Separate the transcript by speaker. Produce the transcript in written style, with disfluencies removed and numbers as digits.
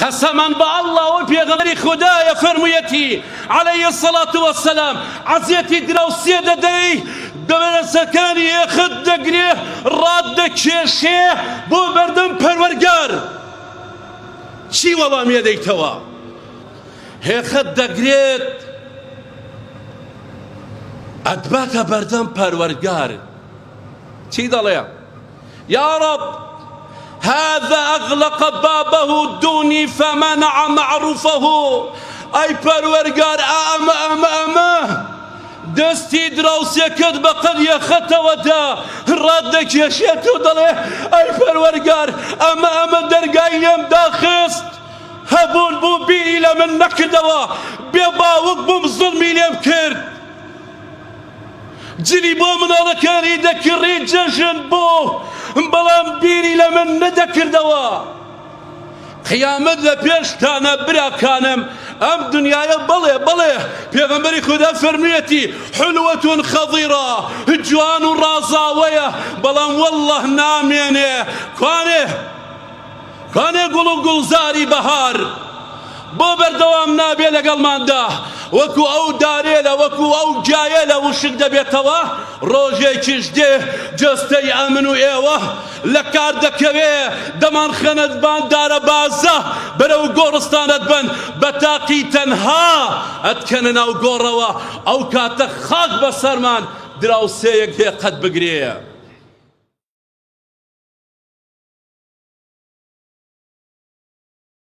Speaker 1: قسما بالله وبيغمري خدايا فرميتي عليه الصلاة والسلام عزيتي دراوسية ددي دبر سكاني يخد دقريه راد كشيشه بو بردم پروردگار چی وڵامیە دەیتەوە هێخت دەگرێت ئەتباتە بەردەم پەروەردگار چی دەڵێ يا رب هذا أغلق بابه دوني فمنع معروفه أي پەروەردگار ئەمە دەستی دراوسێکت بەقەد یەخەتەوەدا ڕاددەکێشێت و دەڵێ ئەی پەروەردگار ئەمە دەرگای لێم داخست هەبوون بوو بیری لە من نەکردەوە بێ باوک بووم زوڵمی لێم کرد جلی بۆ مناڵەکانی دەکڕی جەژن بوو بەڵام بیری لە من نەدەکردەوە قیامەت لە پێشتانە براکانم ئەم دنیاە بەڵێ پێغەمبەری خوددا فەرموویەتی حلوەتون خەضیرە جوان و ڕازاوەیە بەڵام وەڵڵه نامێنێ کوانێ گوڵ و گوڵزاری بەهار بۆ بەردەوام نابێ لەگەڵماندا وەکو ئەو دارێلە وەکو ئەو جایەلە وشک دەبێتەوە ڕۆژێکیش دێ جەستەی ئەمن و ئێوە لە کار دەکەوێ دەمان خەنت باندارە بازە بەرەو گۆڕستانت بن بە تاقی تەنها ئەتکەنە ناو گۆڕەوە ئەو کاتە خاک بەسەرمان دراوسەیەک هێ قەت بگرێ